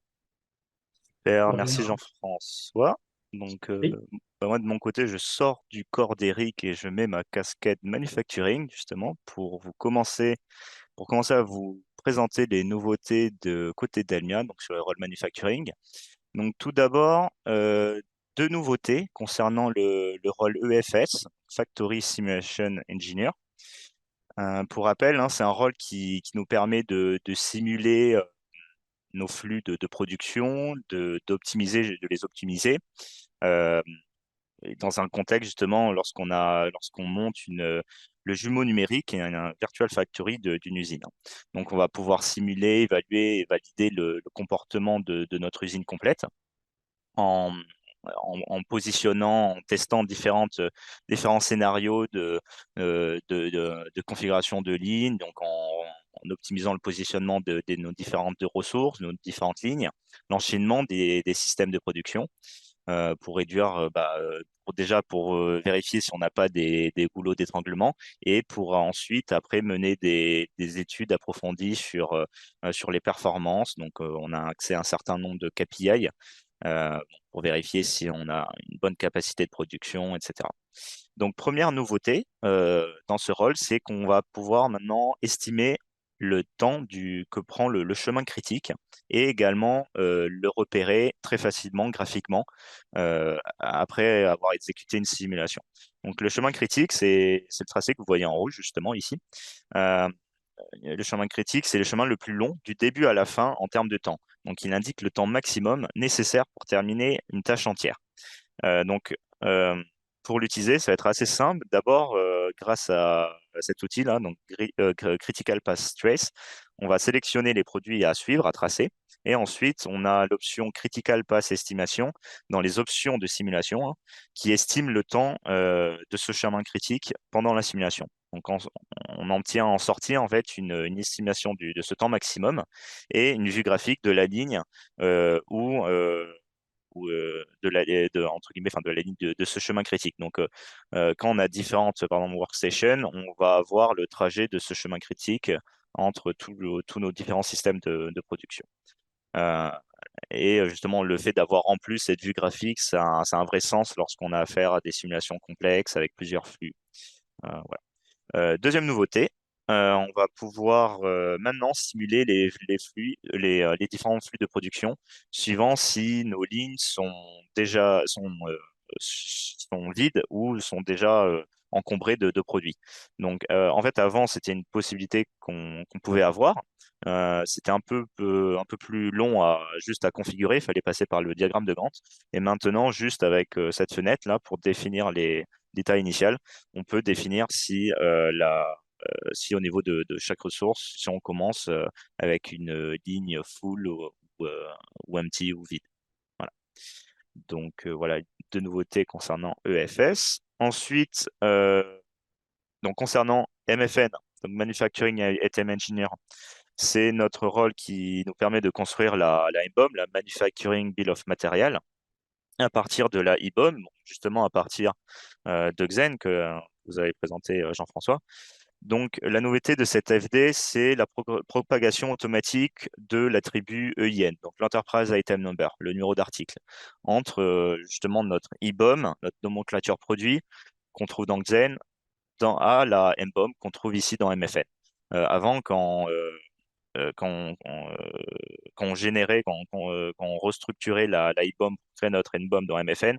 Super, merci Jean-François. Donc, Oui. moi, de mon côté, je sors du corps d'Eric et je mets ma casquette manufacturing, justement, pour commencer à vous présenter les nouveautés de côté d'Elmia, donc sur le rôle manufacturing. Donc, tout d'abord, deux nouveautés concernant le rôle EFS, Factory Simulation Engineer. Pour rappel, hein, c'est un rôle qui nous permet de simuler nos flux de production, de les optimiser. Et dans un contexte justement lorsqu'on monte le jumeau numérique et un virtual factory d'une usine. Donc on va pouvoir simuler, évaluer et valider le comportement de notre usine complète en en positionnant, en testant différents scénarios de configuration de lignes, donc en optimisant le positionnement de nos différentes ressources, nos différentes lignes, l'enchaînement des systèmes de production pour réduire, déjà pour vérifier si on n'a pas des goulots d'étranglement et pour ensuite après mener des études approfondies sur les performances. Donc on a accès à un certain nombre de KPI euh, pour vérifier si on a une bonne capacité de production, etc. Donc, première nouveauté dans ce rôle, c'est qu'on va pouvoir maintenant estimer le temps que prend le chemin critique et également le repérer très facilement graphiquement après avoir exécuté une simulation. Donc, le chemin critique, c'est le tracé que vous voyez en rouge justement ici. Euh, le chemin critique, c'est le chemin le plus long du début à la fin en termes de temps. Donc, il indique le temps maximum nécessaire pour terminer une tâche entière. Donc, euh, pour l'utiliser, ça va être assez simple. D'abord, grâce à cet outil-là, donc Critical Path Trace, on va sélectionner les produits à suivre, à tracer. Et ensuite, on a l'option Critical Path Estimation dans les options de simulation, hein, qui estime le temps de ce chemin critique pendant la simulation. Donc, on obtient en sortie en fait une estimation de ce temps maximum et une vue graphique de la ligne ou entre guillemets, enfin, de la ligne de ce chemin critique. Donc, quand on a différentes, par exemple, workstations, on va avoir le trajet de ce chemin critique entre tous nos différents systèmes de production. Euh, et justement, le fait d'avoir en plus cette vue graphique, ça a un vrai sens lorsqu'on a affaire à des simulations complexes avec plusieurs flux. Voilà. Deuxième nouveauté, on va pouvoir maintenant simuler les différents flux de production, suivant si nos lignes sont vides ou sont déjà encombrées de produits. Donc, en fait, avant, c'était une possibilité qu'on pouvait avoir. C'était un peu plus long juste à configurer. Il fallait passer par le diagramme de Gantt. Et maintenant, juste avec cette fenêtre là pour définir les l'état initial, on peut définir si au niveau de chaque ressource, si on commence avec une ligne full ou empty ou vide. Voilà. Donc voilà, deux nouveautés concernant EFS. Ensuite, donc concernant MFN, donc Manufacturing Item Engineer, c'est notre rôle qui nous permet de construire la MBOM, la Manufacturing Bill of Material, à partir de la IBOM, justement à partir de Xen que vous avez présenté, Jean-François. Donc, la nouveauté de cette FD, c'est la propagation automatique de l'attribut EIN, donc l'Enterprise Item Number, le numéro d'article, entre justement notre IBOM, notre nomenclature produit, qu'on trouve dans Xen, à la MBOM qu'on trouve ici dans MFN. Avant, quand on générait, quand on restructurait la IBOM pour créer notre NBOM dans MFN,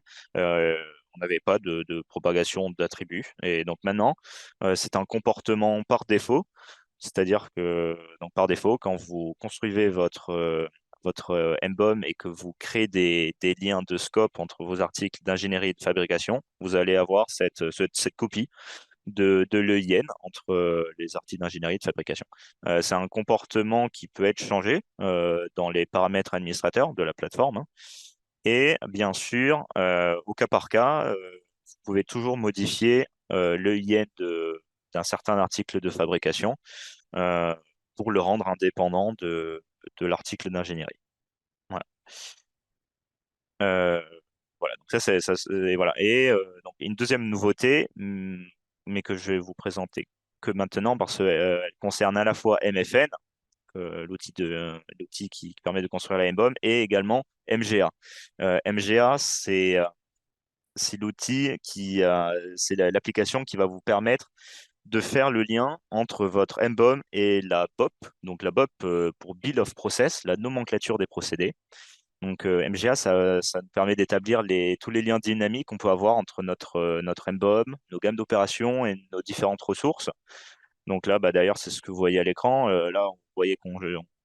on n'avait pas de propagation d'attributs. Et donc maintenant, c'est un comportement par défaut, c'est-à-dire que donc par défaut, quand vous construisez votre NBOM et que vous créez des liens de scope entre vos articles d'ingénierie et de fabrication, vous allez avoir cette copie de l'EIN entre les articles d'ingénierie et de fabrication. C'est un comportement qui peut être changé dans les paramètres administrateurs de la plateforme, hein. Et bien sûr, au cas par cas, vous pouvez toujours modifier l'EIN d'un certain article de fabrication euh, pour le rendre indépendant de l'article d'ingénierie. Voilà. Euh, voilà, donc et voilà. Et donc une deuxième nouveauté, mais que je vais vous présenter que maintenant parce qu'elle concerne à la fois MFN, l'outil qui permet de construire la MBOM, et également MGA. MGA, c'est l'outil c'est l'application qui va vous permettre de faire le lien entre votre MBOM et la BOP. Donc la BOP pour Bill of Process, la nomenclature des procédés. Donc MGA, ça nous permet d'établir tous les liens dynamiques qu'on peut avoir entre notre MBOM, nos gammes d'opérations et nos différentes ressources. Donc là, bah, d'ailleurs, c'est ce que vous voyez à l'écran. Là, vous voyez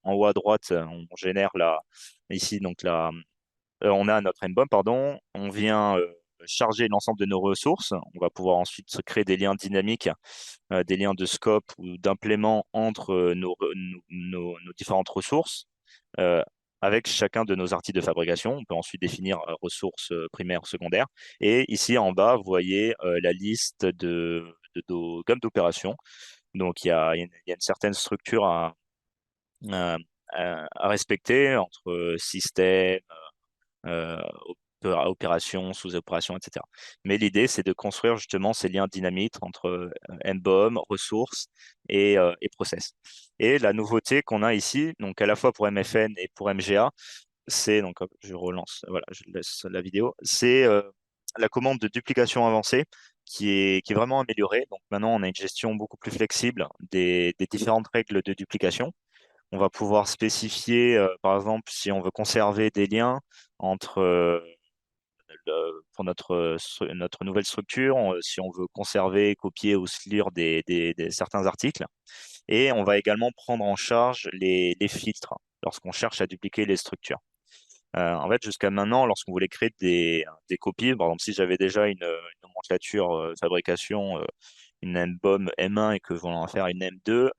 en haut à droite, on génère ici, donc on a notre MBOM, pardon. On vient charger l'ensemble de nos ressources. On va pouvoir ensuite se créer des liens dynamiques, des liens de scope ou d'implément entre nos différentes ressources. Euh, avec chacun de nos articles de fabrication. On peut ensuite définir ressources primaires, secondaires. Et ici en bas, vous voyez la liste de nos gammes d'opérations. Donc il y a une certaine structure à, à respecter entre système, euh, opérations, sous-opérations, etc. Mais l'idée, c'est de construire justement ces liens dynamiques entre MBOM, ressources et process. Et la nouveauté qu'on a ici, donc à la fois pour MFN et pour MGA, c'est, donc hop, je relance, voilà, je laisse la vidéo, c'est la commande de duplication avancée qui est vraiment améliorée. Donc maintenant, on a une gestion beaucoup plus flexible des différentes règles de duplication. On va pouvoir spécifier, par exemple, si on veut conserver des liens entre pour notre nouvelle structure, si on veut conserver, copier ou se lire certains articles. Et on va également prendre en charge les filtres lorsqu'on cherche à dupliquer les structures. En fait, jusqu'à maintenant, lorsqu'on voulait créer des copies, par exemple, si j'avais déjà une nomenclature fabrication, une MBOM M1 et que je voulais en faire une M2,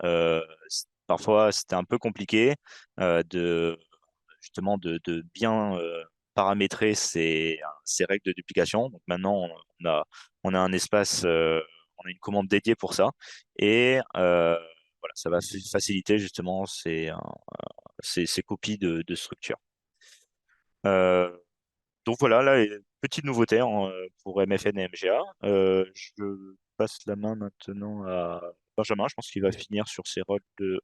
parfois c'était un peu compliqué de justement de bien paramétrer ces règles de duplication. Donc maintenant, on a un espace, on a une commande dédiée pour ça. Et voilà, ça va faciliter justement ces copies de structure. Euh, donc voilà, là, petite nouveauté hein, pour MFN et MGA. Je passe la main maintenant à Benjamin. Je pense qu'il va finir sur ses rôles de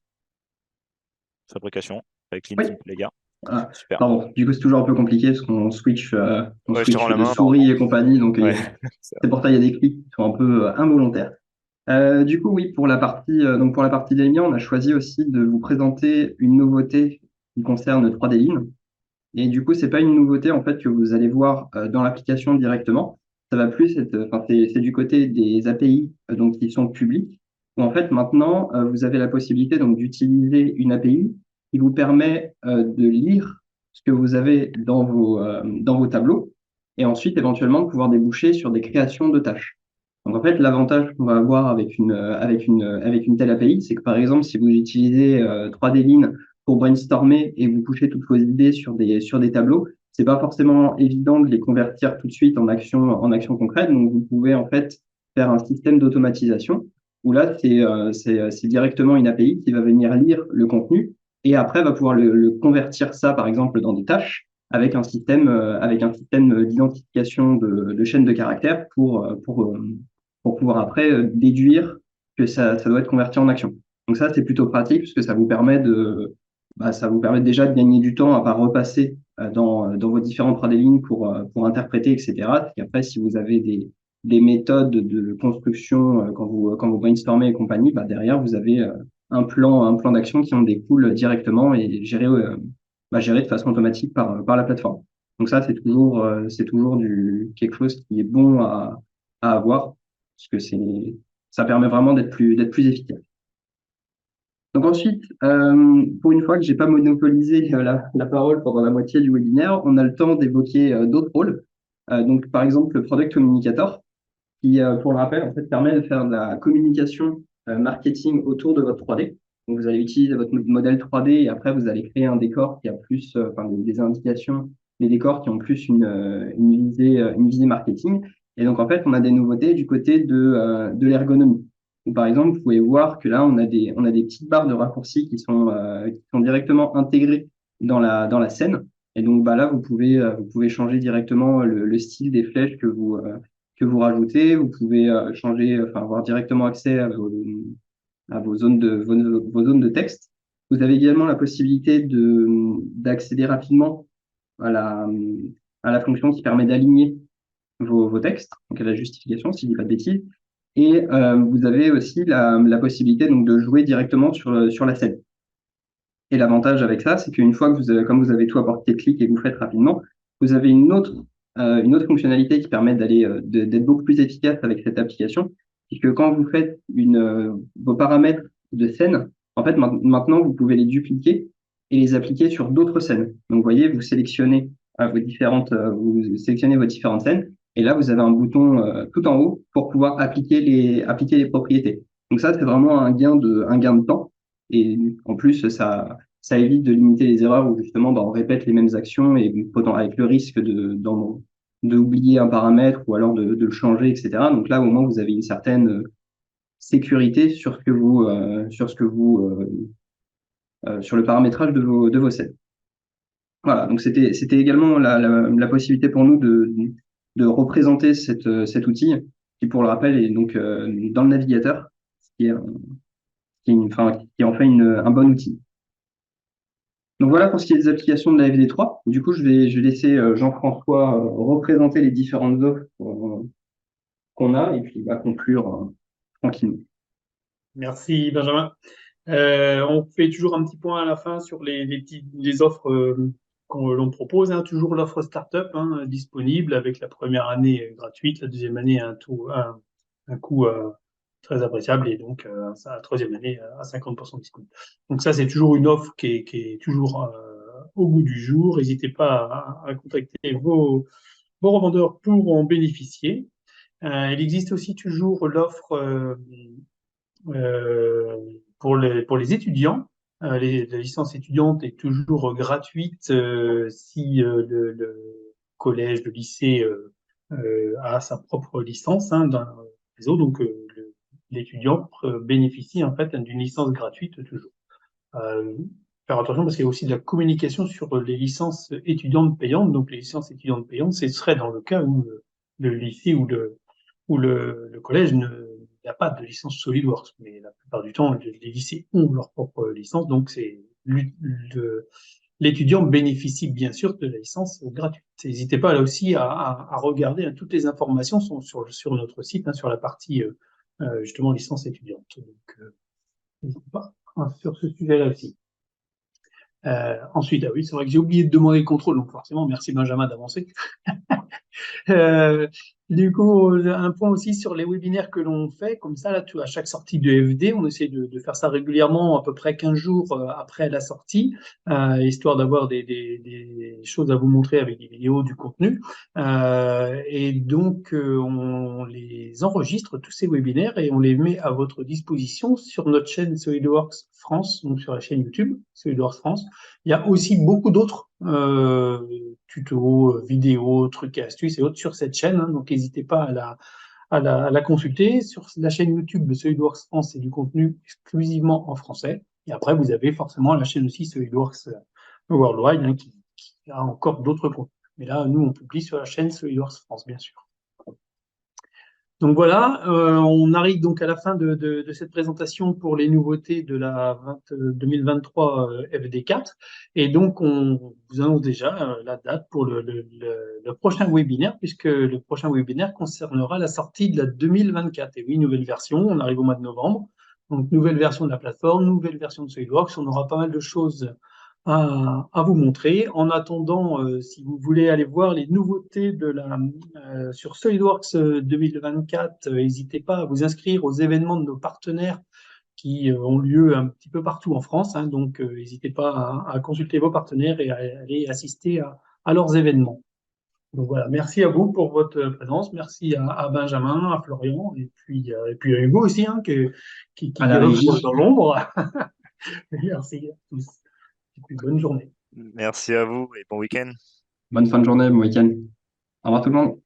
fabrication avec Oui. l'INSEE, les gars. Ah, Super. pardon, du coup, c'est toujours un peu compliqué parce qu'on Ouais, je te rends switch la de main, pardon. souris et compagnie, donc Ouais. c'est pour ça qu'il y a des clics qui sont un peu involontaires. Du coup, oui, donc pour la partie Delimia, on a choisi aussi de vous présenter une nouveauté qui concerne 3D Lean. Et du coup, c'est pas une nouveauté en fait que vous allez voir dans l'application directement. Ça va plus être, enfin, c'est du côté des API donc qui sont publics. Où en fait, maintenant, vous avez la possibilité donc d'utiliser une API qui vous permet de lire ce que vous avez dans vos tableaux et ensuite éventuellement de pouvoir déboucher sur des créations de tâches. Donc en fait, l'avantage qu'on va avoir avec une telle API, c'est que par exemple, si vous utilisez 3D Lean pour brainstormer et vous couchez toutes vos idées sur des tableaux, c'est pas forcément évident de les convertir tout de suite en action concrète. Donc, vous pouvez en fait faire un système d'automatisation où là, c'est directement une API qui va venir lire le contenu et après va pouvoir le convertir ça, par exemple, dans des tâches avec un système d'identification de chaînes de caractères pour pouvoir après déduire que ça doit être converti en action. Donc ça, c'est plutôt pratique puisque ça vous permet déjà de gagner du temps à pas repasser dans vos différentes 3D lignes pour interpréter, etc. Et après, si vous avez des méthodes de construction quand vous brainstormez et compagnie, bah, derrière, vous avez un plan d'action qui en découle directement et géré de façon automatique par la plateforme. Donc ça, c'est toujours quelque chose qui est bon à avoir parce que ça permet vraiment d'être plus efficace. Donc ensuite, pour une fois que j'ai pas monopolisé la parole pendant la moitié du webinaire, on a le temps d'évoquer d'autres rôles. Donc par exemple le Product Communicator, qui pour le rappel en fait permet de faire de la communication marketing autour de votre 3D. Donc vous allez utiliser votre modèle 3D et après vous allez créer un décor qui a plus, enfin des indications, des décors qui ont plus une visée marketing. Et donc en fait on a des nouveautés du côté de l'ergonomie. Donc, par exemple, vous pouvez voir que là, on a des petites barres de raccourcis qui sont directement intégrées dans la scène. Et donc, bah, là, vous pouvez changer directement le style des flèches que vous rajoutez. Vous pouvez enfin, avoir directement accès à vos zones de texte. Vous avez également la possibilité d'accéder rapidement à à la fonction qui permet d'aligner vos textes, donc à la justification, si je dis pas de bêtises. Et vous avez aussi la possibilité donc de jouer directement sur la scène. Et l'avantage avec ça, c'est qu'une fois que comme vous avez tout à portée de clic et que vous faites rapidement, vous avez une autre fonctionnalité qui permet d'être beaucoup plus efficace avec cette application, puisque quand vous faites vos paramètres de scène, en fait, maintenant, vous pouvez les dupliquer et les appliquer sur d'autres scènes. Donc, vous voyez, vous sélectionnez vos différentes scènes, et là, vous avez un bouton tout en haut pour pouvoir appliquer les propriétés. Donc ça, c'est vraiment un gain de temps. Et en plus, ça évite de limiter les erreurs où justement on répète les mêmes actions et avec le risque d'oublier un paramètre ou alors de le changer, etc. Donc là, au moins, vous avez une certaine sécurité sur sur le paramétrage de vos scènes. Voilà, donc c'était également la possibilité pour nous de représenter cet outil qui, pour le rappel, est donc dans le navigateur, qui est, enfin, qui en fait un bon outil. Donc voilà pour ce qui est des applications de la FD3. Du coup, je vais laisser Jean-François représenter les différentes offres qu'on a et puis il va conclure tranquillement. Merci Benjamin. On fait toujours un petit point à la fin sur les offres qu'on l'on propose. Hein. Toujours l'offre startup disponible avec la première année gratuite, la deuxième année un coût très appréciable et donc la troisième année à 50% de discount. Donc ça, c'est toujours une offre qui est toujours au goût du jour. N'hésitez pas à contacter vos revendeurs pour en bénéficier. Il existe aussi toujours l'offre pour les étudiants. La licence étudiante est toujours gratuite si le collège, le lycée a sa propre licence dans le réseau. Donc, l'étudiant bénéficie en fait d'une licence gratuite toujours. Euh, Faire attention parce qu'il y a aussi de la communication sur les licences étudiantes payantes. Donc, les licences étudiantes payantes, ce serait dans le cas où le lycée ou le collège n'a pas de licence SolidWorks. Mais la plupart du temps, les lycées ont leur propre licence. Donc, l'étudiant bénéficie bien sûr de la licence gratuite. N'hésitez pas là aussi à regarder. Hein, toutes les informations sont sur notre site, sur la partie justement licence étudiante. Donc, n'hésitez pas sur ce sujet-là aussi. Ensuite, ah oui, c'est vrai que j'ai oublié de demander le contrôle, donc forcément, merci Benjamin d'avancer. Euh, du coup, un point aussi sur les webinaires que l'on fait, comme ça, là, à chaque sortie de FD, on essaie de faire ça régulièrement, à peu près 15 jours après la sortie, histoire d'avoir des choses à vous montrer avec des vidéos, du contenu. Et donc, on les enregistre, tous ces webinaires, et on les met à votre disposition sur notre chaîne SolidWorks France, donc sur la chaîne YouTube SolidWorks France. Il y a aussi beaucoup d'autres tutos, vidéos, trucs et astuces et autres sur cette chaîne. Donc, n'hésitez pas à la consulter. Sur la chaîne YouTube de SolidWorks France, c'est du contenu exclusivement en français. Et après, vous avez forcément la chaîne aussi SolidWorks Worldwide qui a encore d'autres contenus. Mais là, nous, on publie sur la chaîne SolidWorks France, bien sûr. Donc voilà, on arrive donc à la fin de cette présentation pour les nouveautés de la 2023 FD4. Et donc, on vous annonce déjà la date pour le prochain webinaire, puisque le prochain webinaire concernera la sortie de la 2024. Et oui, nouvelle version, on arrive au mois de novembre. Donc, nouvelle version de la plateforme, nouvelle version de SolidWorks. On aura pas mal de choses à vous montrer. En attendant, si vous voulez aller voir les nouveautés sur SolidWorks 2024, n'hésitez pas à vous inscrire aux événements de nos partenaires qui ont lieu un petit peu partout en France. Donc, n'hésitez pas à consulter vos partenaires et à aller assister à leurs événements. Donc voilà, merci à vous pour votre présence, merci à Benjamin, à Florian, et puis à Hugo aussi, qui À la œuvre régie. dans l'ombre. Merci à tous. Et puis bonne journée. Merci à vous et bon week-end. Bonne fin de journée, bon week-end. Au revoir tout le monde.